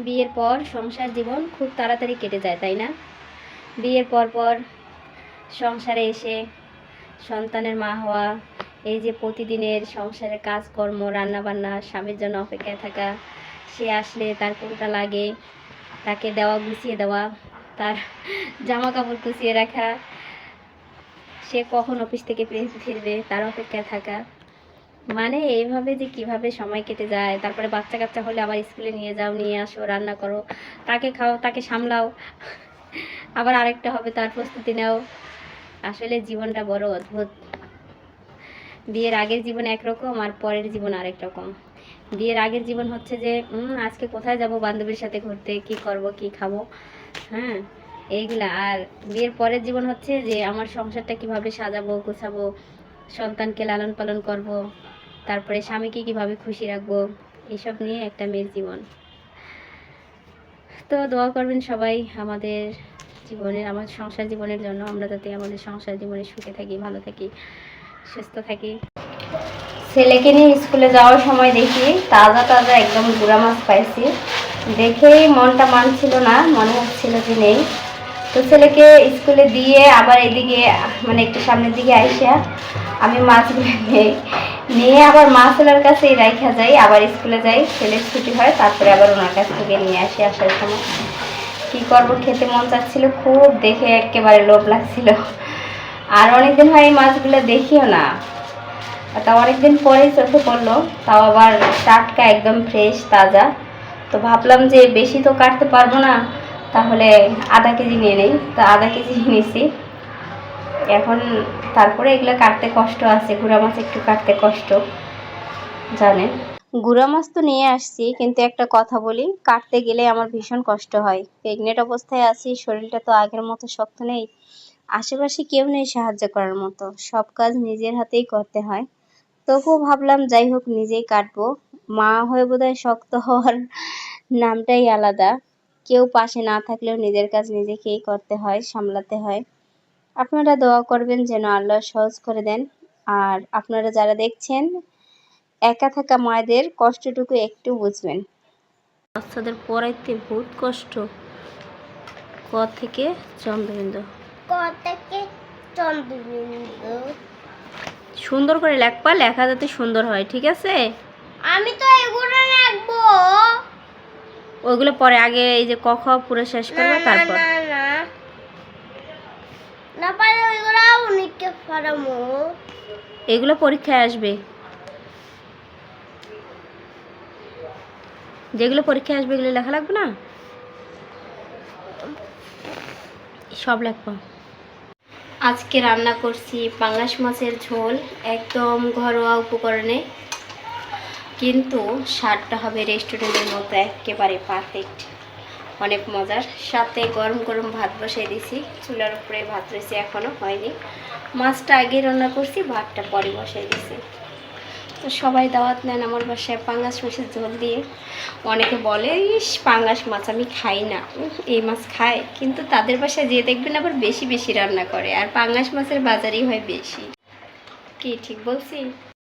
বিয়ের পর সংসার জীবন খুব তাড়াতাড়ি কেটে যায়, তাই না? বিয়ের পর সংসারে এসে সন্তানের মা হওয়া, এই যে প্রতিদিনের সংসারের কাজকর্ম, রান্নাবান্না, স্বামীর জন্য অপেক্ষায় থাকা, সে আসলে তার কোনটা লাগে তাকে দেওয়া, গুছিয়ে দেওয়া, তার জামা কাপড় গুছিয়ে রাখা, সে কখন অফিস থেকে ফিরবে তার অপেক্ষায় থাকা, মানে এইভাবে যে কিভাবে সময় কেটে যায়। তারপরে বাচ্চা কাচ্চা হলে আবার স্কুলে নিয়ে যাও, নিয়ে আসো, রান্না করো, তাকে খাও, তাকে সামলাও, আবার আরেকটা হবে তার প্রস্তুতি নাও। আসলে জীবনটা বড় অদ্ভুত। বিয়ের আগের জীবন একরকম আর পরের জীবন আরেক রকম। বিয়ের আগের জীবন হচ্ছে যে আজকে কোথায় যাব, বান্ধবীর সাথে ঘুরতে, কি করব, কি খাবো, হ্যাঁ এইগুলা। আর বিয়ের পরের জীবন হচ্ছে যে আমার সংসারটা কিভাবে সাজাবো, গোছাবো, সন্তানকে লালন পালন করব, তারপরে স্বামীকে কিভাবে খুশি রাখবো, এসব নিয়ে একটা মেয়ের জীবন। তো দোয়া করবেন সবাই আমাদের জীবনের, আমাদের সংসার জীবনের জন্য, আমরা যাতে আমাদের সংসার জীবনে সুখে থাকি, ভালো থাকি, সুস্থ থাকি। ছেলেকে নিয়ে স্কুলে যাওয়ার সময় দেখি তাজা তাজা একদম গুঁড়া মাছ পাইছি, দেখেই মনটা মানছিল না, মনে হচ্ছিল যে নেই। তো ছেলেকে স্কুলে দিয়ে আবার এদিকে মানে একটু সামনের দিকে আইসা আমি মাছগুলো নিয়ে আবার মাছওয়ালার কাছেই রাইখা যাই, আবার স্কুলে যাই, ছেলের ছুটি হয়, তারপরে আবার ওনার কাছ থেকে নিয়ে আসি। আসার সময় কী করবো, খেতে মন চাচ্ছিল খুব, দেখে একেবারে লোভ লাগছিল। আর অনেকদিন হয় এই মাছগুলো দেখিও না, তাও অনেকদিন পরেই চোখে পড়লো, তাও আবার টাটকা, একদম ফ্রেশ তাজা। তো ভাবলাম যে বেশি তো কাটতে পারবো না, তাহলে আধা কেজি নিয়ে নেই। তো আধা কেজি নিয়েছি এখন। তারপরে এগুলো কাটতে কষ্ট আছে, গুঁড়া মাছ একটু কাটতে কষ্ট, জানেন। গুঁড়া মাছ তো নিয়ে আসছি, কিন্তু একটা কথা বলি, কাটতে গেলে আমার ভীষণ কষ্ট হয়। প্রেগনেন্ট অবস্থায় আছি, শরীরটা তো আগের মতো শক্ত নেই, আশেপাশে কেউ নেই সাহায্য করার মতো, সব কাজ নিজের হাতেই করতে হয়। তবুও ভাবলাম যাই হোক নিজেই কাটবো। মা হয়ে বোধহয় শক্ত হওয়ার নামটাই আলাদা, কেউ পাশে না থাকলেও নিজের কাজ নিজেকেই করতে হয়, সামলাতে হয়। আপনারা দোয়া করবেন যেন আল্লাহ সহজ করে দেন। আর আপনারা যারা দেখছেন, একা থাকা মায়েদের কষ্টটুকু একটু বুঝবেন। বাচ্চাদের পড়াইতে বহুত কষ্ট। ক থেকে চন্দ্রবিন্দু, সুন্দর করে লেখবা, লেখা যাতে সুন্দর হয়, ঠিক আছে? আমি তো এগুলো লিখবো, ওইগুলো পরে, আগে এই যে ক খ পুরো শেষ করবে, তারপর না পারে ওইগুলো অনেককে পারামো। এগুলো পরীক্ষায় আসবে, যেগুলো পরীক্ষায় আসবে এগুলো লেখা লাগবে না, সব লেখবা। আজকে রান্না করছি পাঙ্গাস মাছের ঝোল, একদম ঘরোয়া উপকরণে, কিন্তু স্বাদটা হবে রেস্টুরেন্টের মতো, একেবারে পারফেক্ট, অনেক মজার। সাথে গরম গরম ভাত বসিয়ে দিছি, চুলার উপরে ভাত রয়েছে, এখনও হয়নি। মাছটা আগে রান্না করছি, ভাতটা পরে বসিয়ে দিছি। তো সবাই দাওয়াত নেন আমার বাসায় পাঙ্গাস মাছের ঝোল দিয়ে। অনেকে বলে ইস পাঙ্গাস মাছ আমি খাই না, এই মাছ খায়, কিন্তু তাদের বাসায় যেয়ে দেখবেন আবার বেশি বেশি রান্না করে, আর পাঙ্গাস মাছের বাজারই হয় বেশি। কি ঠিক বলছি?